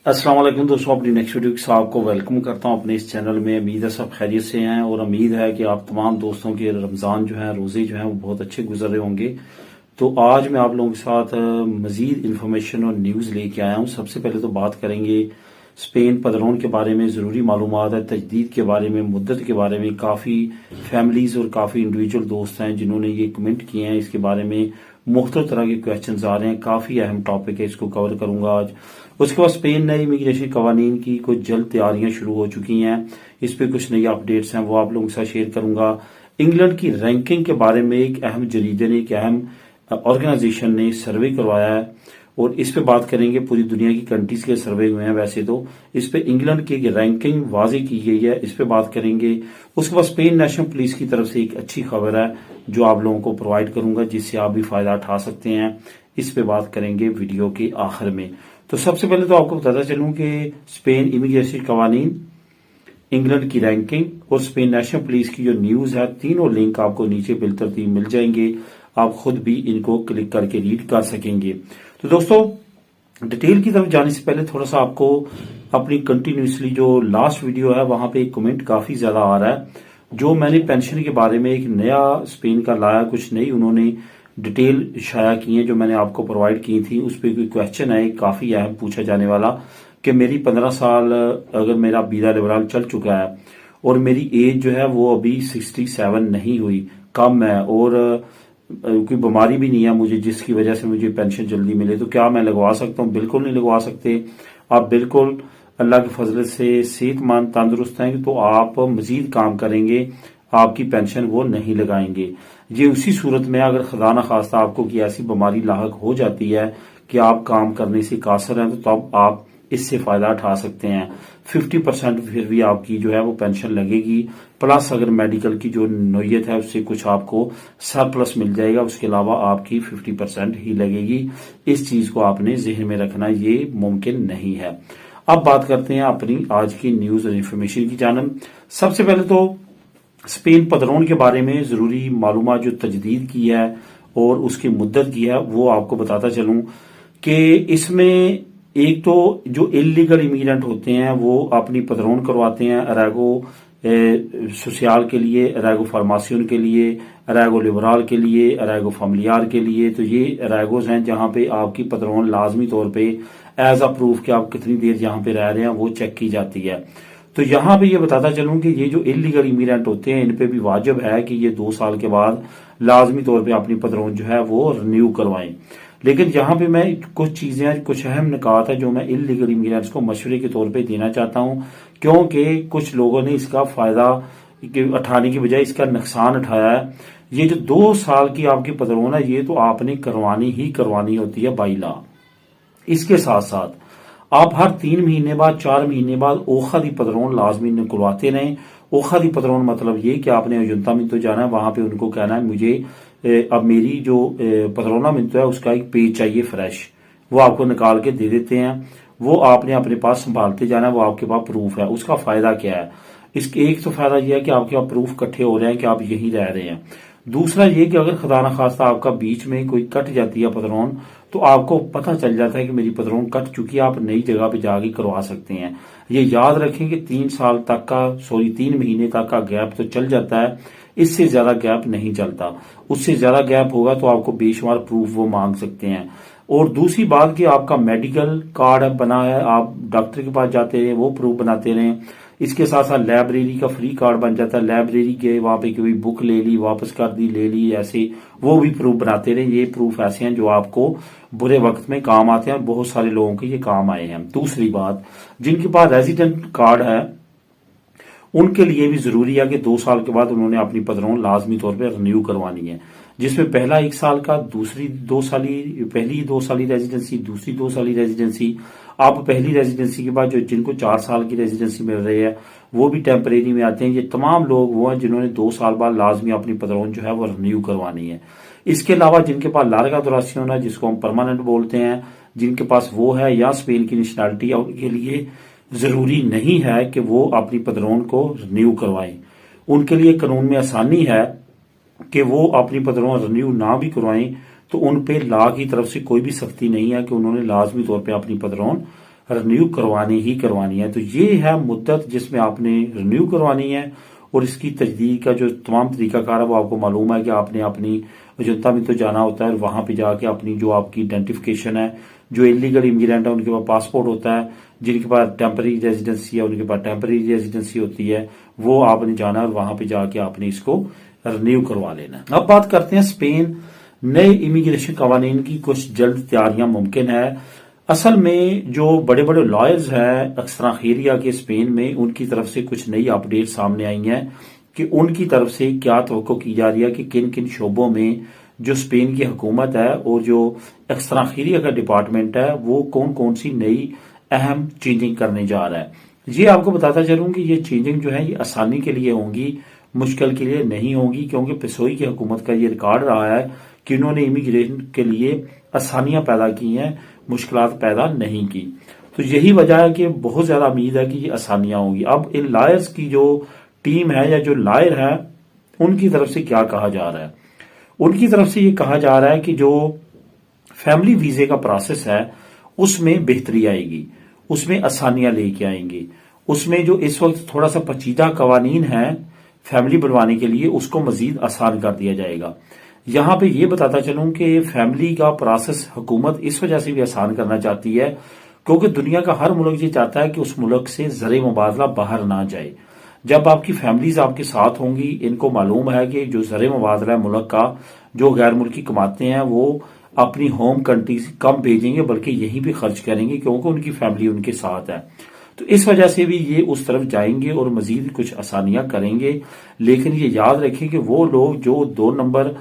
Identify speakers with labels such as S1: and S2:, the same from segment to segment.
S1: अस्सलाम वालेकुम दोस्तों, अपनी नेक्स्ट वीडियो के साथ आपको वेलकम करता हूं अपने इस चैनल में। उम्मीद है सब खैरियत से हैं और उम्मीद है कि आप तमाम दोस्तों के रमज़ान जो है रोज़े जो हैं वो बहुत अच्छे गुजर रहे होंगे। तो आज मैं आप लोगों के साथ मज़ीद इन्फॉर्मेशन और न्यूज़ लेके आया हूं। सबसे पहले तो बात करेंगे स्पेन पदरौन के बारे में। ज़रूरी मालूमात है तजदीद के बारे में, मुद्दत के बारे में। काफ़ी फैमिलीज़ और काफ़ी इंडिविजुअल दोस्त हैं जिन्होंने ये कमेंट किए हैं। इसके बारे में मुख्तलिफ तरह के क्वेश्चंस आ रहे हैं। काफ़ी अहम टॉपिक है, इसको कवर करूंगा आज। उसके बाद स्पेन नए इमिग्रेशन कवानीन की कुछ जल्द तैयारियां शुरू हो चुकी हैं, इस पे कुछ नई अपडेट्स हैं, वो आप लोगों के साथ शेयर करूंगा। इंग्लैंड की रैंकिंग के बारे में एक अहम जरीदे ने, एक अहम ऑर्गेनाइजेशन ने सर्वे करवाया है और इस पे बात करेंगे। पूरी दुनिया की कंट्रीज के सर्वे हुए हैं वैसे तो, इस पे इंग्लैंड की रैंकिंग वाजे की गई है, इस पे बात करेंगे। उसके बाद स्पेन नेशनल पुलिस की तरफ से एक अच्छी खबर है जो आप लोगों को प्रोवाइड करूंगा, जिससे आप भी फायदा उठा सकते हैं। इस पे बात करेंगे वीडियो के आखिर में। तो सबसे पहले तो आपको बताता चलूं कि स्पेन इमिग्रेशन कवानीन, इंग्लैंड की रैंकिंग और स्पेन नेशनल पुलिस की जो न्यूज है, तीनों लिंक आपको नीचे बिलतरतीब मिल जाएंगे। आप खुद भी इनको क्लिक करके रीड कर सकेंगे। तो दोस्तों, डिटेल की तरफ जाने से पहले थोड़ा सा आपको अपनी कंटिन्यूसली जो लास्ट वीडियो है वहां पे एक कमेंट काफी ज्यादा आ रहा है। जो मैंने पेंशन के बारे में एक नया स्पेन का लाया, कुछ नई उन्होंने डिटेल शाया की है जो मैंने आपको प्रोवाइड की थी। उस पर कोई क्वेश्चन है काफी अहम पूछा जाने वाला कि मेरी 15 साल अगर मेरा वीजा लिबरल चल चुका है और मेरी एज जो है वो अभी 67 नहीं हुई, कम है, और कोई बीमारी भी नहीं है मुझे जिसकी वजह से मुझे पेंशन जल्दी मिले, तो क्या मैं लगवा सकता हूँ? बिल्कुल नहीं लगवा सकते। आप बिल्कुल अल्लाह के फजल से सेहतमंद तंदुरुस्त हैं तो आप मजीद काम करेंगे, आपकी पेंशन वो नहीं लगाएंगे। ये उसी सूरत में अगर खुदा न खास्ता आपको की ऐसी बीमारी लाहक हो जाती है कि आप काम करने से कासर हैं, तो तब आप इससे फायदा उठा सकते हैं। 50% फिर भी आपकी जो है वो पेंशन लगेगी, प्लस अगर मेडिकल की जो नोयत है उससे कुछ आपको सरप्लस मिल जाएगा, उसके अलावा आपकी 50% ही लगेगी। इस चीज को आपने जहन में रखना, ये मुमकिन नहीं है। अब बात करते हैं अपनी आज की न्यूज और इन्फॉर्मेशन की जानब। सबसे पहले तो स्पेन पदरौन के बारे में जरूरी मालूमात जो तजदीद की है और उसकी मुद्दत की है वो आपको बताता चलूं कि इसमें एक तो जो इलीगल इमिग्रेंट होते हैं वो अपनी पदरौन करवाते हैं अरेगो सोशल के लिए, अरेगो फार्मासियन के लिए, अरेगो लिबरल के लिए, अरेगो फैमिलियार के लिए। तो ये अरेगोज हैं जहां पे आपकी पदरौन लाजमी तौर पे एज अ प्रूफ कि आप कितनी देर जहां पे रह रहे हैं वो चेक की जाती है। तो यहां पे ये बताता चलूं कि ये जो इलीगल इमिग्रेंट होते हैं इन पे भी वाजिब है कि ये 2 साल के बाद लाजमी तौर पे अपनी पदरौन जो है वो रिन्यू करवाएं। लेकिन यहाँ पे मैं कुछ चीजें, कुछ अहम निकात है जो मैं इलीगल इमिग्रेंट्स को मशवरे के तौर पे देना चाहता हूँ, क्योंकि कुछ लोगों ने इसका फायदा उठाने की बजाय इसका नुकसान उठाया है। ये जो 2 साल की आपकी पदरौन है ये तो आपने करवानी ही करवानी होती है बाई लॉ। इसके साथ साथ आप हर 3 महीने बाद, 4 महीने बाद ओखा दी पदरौन लाजमी निकलवाते रहें। ओखा दी पदरौन मतलब ये कि आपने अजुंता मिंतो जाना है, वहां पे उनको कहना है मुझे अब मेरी जो पदरौना मिंतो है उसका एक पेज चाहिए फ्रेश, वो आपको निकाल के दे देते हैं। वो आपने अपने पास संभालते जाना है, वो आपके पास प्रूफ है। उसका फायदा क्या है? इसके एक तो फायदा यह है कि आपके पास प्रूफ इकट्ठे हो रहे हैं कि आप यहीं रह रहे हैं। दूसरा ये कि अगर खुदा न खास्ता आपका बीच में कोई कट जाती है पदरौन, तो आपको पता चल जाता है कि मेरी पदरौन कट चुकी है, आप नई जगह पे जाके करवा सकते हैं। ये याद रखें कि 3 साल तक का 3 महीने तक का गैप तो चल जाता है, इससे ज्यादा गैप नहीं चलता। उससे ज्यादा गैप होगा तो आपको बेशुमार प्रूफ वो मांग सकते हैं। और दूसरी बात कि आपका मेडिकल कार्ड बना है, आप डॉक्टर के पास जाते रहे वो प्रूफ बनाते रहें। इसके साथ साथ लाइब्रेरी का फ्री कार्ड बन जाता है, लाइब्रेरी के वहां पे कोई बुक ले ली, वापस कर दी, ले ली, ऐसे वो भी प्रूफ बनाते रहे। ये प्रूफ ऐसे हैं जो आपको बुरे वक्त में काम आते हैं और बहुत सारे लोगों के ये काम आए हैं। दूसरी बात, जिनके पास रेजिडेंट कार्ड है उनके लिए भी जरूरी है कि 2 साल के बाद उन्होंने अपनी पदरौन लाजमी तौर पर रिन्यू करवानी है, जिसमें पहला 1 साल का, दूसरी 2 साली, पहली 2 साली रेजिडेंसी, दूसरी 2 साली रेजिडेंसी। आप पहली रेजिडेंसी के बाद जो जिनको 4 साल की रेजिडेंसी मिल रही है वो भी टेम्परेरी में आते हैं। ये तमाम लोग वो हैं जिन्होंने 2 साल बाद लाजमी अपनी पदरौन जो है वो रिन्यू करवानी है। इसके अलावा जिनके पास लार्गा दुरासियोन है, जिसको हम परमानेंट बोलते हैं, जिनके पास वो है या स्पेन की नेशनैलिटी है, उनके लिए जरूरी नहीं है कि वो अपनी पदरौन को रिन्यू करवाएं। उनके लिए कानून में आसानी है कि वो अपनी पदरौन रिन्यू ना भी करवाएं, तो उन पे लॉ की तरफ से कोई भी सख्ती नहीं है कि उन्होंने लाजमी तौर पे अपनी पदरौन رینیو کروانی ہی کروانی ہے۔ تو یہ ہے مدت جس میں آپ نے رینیو کروانی ہے، اور اس کی تجدید کا جو تمام طریقہ کار ہے وہ آپ کو معلوم ہے کہ آپ نے اپنی اجنتا میں تو جانا ہوتا ہے، اور وہاں پہ جا کے اپنی جو آپ کی آئیڈینٹیفیکیشن ہے، جو انلیگل امیگرینٹ ہے ان کے پاس پاسپورٹ ہوتا ہے، جن کے پاس ٹیمپرری ریزیڈنسی ہے ان کے پاس ٹیمپرری ریزیڈنسی ہوتی ہے، وہ آپ نے جانا ہے اور وہاں پہ جا کے آپ نے اس کو رینیو کروا لینا ہے۔ اب بات کرتے ہیں اسپین نئے امیگریشن قوانین کی کچھ جلد تیاریاں ممکن ہے۔ اصل میں جو بڑے بڑے لائرز ہیں ایکسٹرانخیریا کے اسپین میں، ان کی طرف سے کچھ نئی اپ ڈیٹ سامنے آئی ہیں کہ ان کی طرف سے کیا توقع کی جا رہی ہے کہ کن کن شعبوں میں جو اسپین کی حکومت ہے اور جو ایکسٹرانخیریا کا ڈپارٹمنٹ ہے وہ کون کون سی نئی اہم چینجنگ کرنے جا رہا ہے۔ یہ آپ کو بتاتا چلوں کہ یہ چینجنگ جو ہے یہ آسانی کے لیے ہوں گی، مشکل کے لیے نہیں ہوں گی، کیونکہ پسوئی کی حکومت کا یہ ریکارڈ رہا ہے کہ انہوں نے امیگریشن کے لیے آسانیاں پیدا کی ہیں، مشکلات پیدا نہیں کی۔ تو یہی وجہ ہے کہ بہت زیادہ امید ہے کہ یہ آسانیاں ہوں گی۔ اب ان لائرز کی جو ٹیم ہے یا جو لائر ہے ان کی طرف سے کیا کہا جا رہا ہے؟ ان کی طرف سے یہ کہا جا رہا ہے کہ جو فیملی ویزے کا پروسیس ہے اس میں بہتری آئے گی، اس میں آسانیاں لے کے آئیں گے، اس میں جو اس وقت تھوڑا سا پیچیدہ قوانین ہیں فیملی بنوانے کے لیے اس کو مزید آسان کر دیا جائے گا۔ یہاں پہ یہ بتاتا چلوں کہ فیملی کا پروسیس حکومت اس وجہ سے بھی آسان کرنا چاہتی ہے کیونکہ دنیا کا ہر ملک یہ چاہتا ہے کہ اس ملک سے زر مبادلہ باہر نہ جائے۔ جب آپ کی فیملیز آپ کے ساتھ ہوں گی، ان کو معلوم ہے کہ جو زر مبادلہ ہے ملک کا، جو غیر ملکی کماتے ہیں وہ اپنی ہوم کنٹری سے کم بھیجیں گے بلکہ یہیں بھی خرچ کریں گے کیونکہ ان کی فیملی ان کے ساتھ ہے۔ تو اس وجہ سے بھی یہ اس طرف جائیں گے اور مزید کچھ آسانیاں کریں گے، لیکن یہ یاد رکھیں کہ وہ لوگ جو 2 نمبر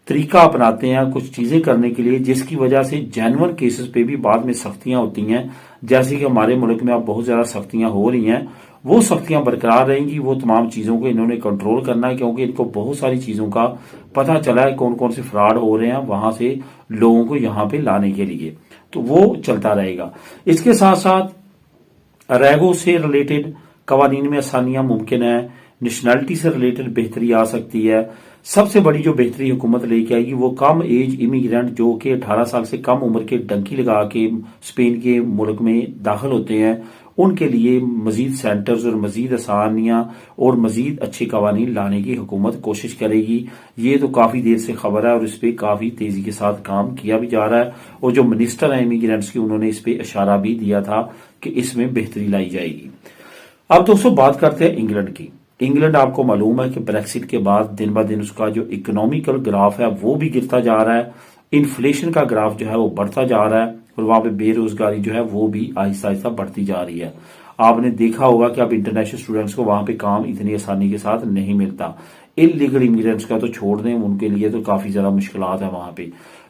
S1: طریقہ اپناتے ہیں کچھ چیزیں کرنے کے لیے، جس کی وجہ سے جینون کیسز پہ بھی بعد میں سختیاں ہوتی ہیں، جیسے کہ ہمارے ملک میں اب بہت زیادہ سختیاں ہو رہی ہیں، وہ سختیاں برقرار رہیں گی۔ وہ تمام چیزوں کو انہوں نے کنٹرول کرنا ہے کیونکہ ان کو بہت ساری چیزوں کا پتہ چلا ہے، کون کون سے فراڈ ہو رہے ہیں وہاں سے لوگوں کو یہاں پہ لانے کے لیے، تو وہ چلتا رہے گا۔ اس کے ساتھ ساتھ ریگو سے ریلیٹڈ قوانین میں آسانیاں ممکن ہیں، نیشنلٹی سے ریلیٹڈ بہتری آ سکتی ہے۔ سب سے بڑی جو بہتری حکومت لے کے آئے گی وہ کم ایج امیگرینٹ جو کہ 18 سال سے کم عمر کے ڈنکی لگا کے اسپین کے ملک میں داخل ہوتے ہیں، ان کے لیے مزید سینٹرز اور مزید آسانیاں اور مزید اچھے قوانین لانے کی حکومت کوشش کرے گی۔ یہ تو کافی دیر سے خبر ہے اور اس پہ کافی تیزی کے ساتھ کام کیا بھی جا رہا ہے، اور جو منسٹر ہیں امیگرینٹس کی انہوں نے اس پہ اشارہ بھی دیا تھا کہ اس میں بہتری لائی جائے گی۔ اب دوستو بات کرتے ہیں انگلینڈ کی۔ انگلینڈ آپ کو معلوم ہے کہ بریکسٹ کے بعد دن بہ دن اس کا جو اکنامیکل گراف ہے وہ بھی گرتا جا رہا ہے، انفلیشن کا گراف جو ہے وہ بڑھتا جا رہا ہے، اور وہاں پہ بے روزگاری جو ہے وہ بھی آہستہ آہستہ بڑھتی جا رہی ہے۔ آپ نے دیکھا ہوگا کہ اب انٹرنیشنل اسٹوڈنٹس کو وہاں پہ کام اتنی آسانی کے ساتھ نہیں ملتا، انلیگل امیگرینٹس کا تو چھوڑ دیں، ان کے لیے تو کافی زیادہ مشکلات ہیں وہاں پہ۔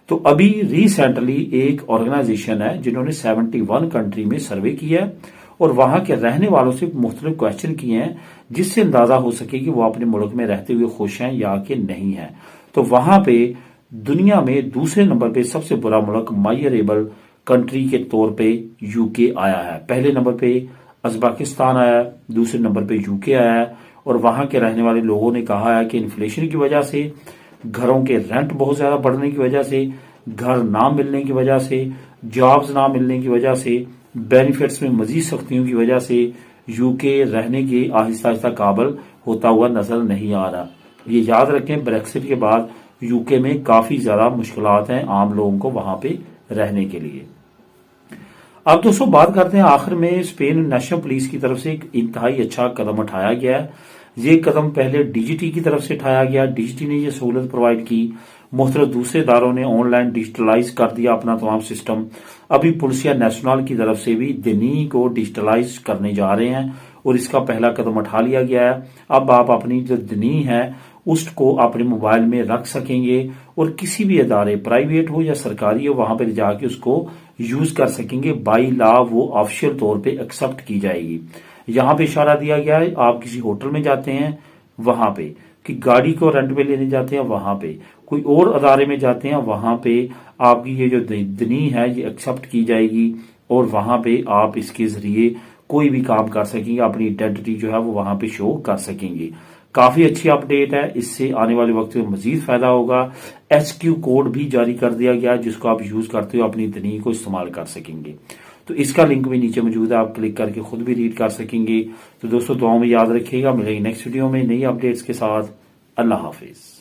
S1: تو ابھی ریسنٹلی ایک آرگنائزیشن ہے جنہوں نے 71 کنٹری میں سروے کیا ہے اور وہاں کے رہنے والوں سے مختلف کویشچن کیے ہیں جس سے اندازہ ہو سکے کہ وہ اپنے ملک میں رہتے ہوئے خوش ہیں یا کہ نہیں ہیں۔ تو وہاں پہ دنیا میں دوسرے نمبر پہ سب سے برا ملک مائیریبل کنٹری کے طور پہ یو کے آیا ہے۔ پہلے نمبر پہ ازبکستان آیا ہے، دوسرے نمبر پہ یو کے آیا ہے، اور وہاں کے رہنے والے لوگوں نے کہا ہے کہ انفلیشن کی وجہ سے، گھروں کے رینٹ بہت زیادہ بڑھنے کی وجہ سے، گھر نہ ملنے کی وجہ سے، جابز نہ ملنے کی وجہ سے، بینیفٹس میں مزید سختیوں کی وجہ سے یو کے رہنے کے آہستہ آہستہ قابل ہوتا ہوا نظر نہیں آ رہا۔ یہ یاد رکھیں بریکسٹ کے بعد یو کے میں کافی زیادہ مشکلات ہیں عام لوگوں کو وہاں پہ رہنے کے لیے۔ اب دوستوں بات کرتے ہیں آخر میں اسپین نیشنل پولیس کی طرف سے ایک انتہائی اچھا قدم اٹھایا گیا ہے۔ یہ قدم پہلے ڈی جی ٹی کی طرف سے اٹھایا گیا، ڈی جی ٹی نے یہ سہولت پرووائڈ کی، مختلف دوسرے اداروں نے آن لائن ڈیجیٹلائز کر دیا اپنا تمام سسٹم۔ ابھی پولیسیا نیشنل کی طرف سے بھی دنی کو ڈیجیٹلائز کرنے جا رہے ہیں اور اس کا پہلا قدم اٹھا لیا گیا ہے۔ اب آپ اپنی جو دنی ہے اس کو اپنے موبائل میں رکھ سکیں گے اور کسی بھی ادارے پرائیویٹ ہو یا سرکاری ہو وہاں پہ جا کے اس کو یوز کر سکیں گے۔ بائی لا وہ آفیشیل طور پہ ایکسپٹ کی جائے گی۔ یہاں پہ اشارہ دیا گیا ہے، آپ کسی ہوٹل میں جاتے ہیں وہاں پہ، کہ گاڑی کو رینٹ پہ لینے جاتے ہیں وہاں پہ، کوئی اور ادارے میں جاتے ہیں وہاں پہ آپ کی یہ جو دنی ہے یہ ایکسپٹ کی جائے گی اور وہاں پہ آپ اس کے ذریعے کوئی بھی کام کر سکیں گے، اپنی آئیڈینٹی جو ہے وہ وہاں پہ شو کر سکیں گے۔ کافی اچھی اپ ڈیٹ ہے، اس سے آنے والے وقت میں مزید فائدہ ہوگا۔ ایس کیو کوڈ بھی جاری کر دیا گیا جس کو آپ یوز کرتے ہو اپنی دنی کو استعمال کر سکیں گے۔ تو تو اس کا لنک بھی نیچے موجود ہے، آپ کلک کر کے خود بھی ریڈ کر سکیں گے۔ تو دوستوں دعاؤں میں یاد رکھیے گا، ملیں گے نیکسٹ ویڈیو میں نئی اپڈیٹس کے ساتھ۔ اللہ حافظ۔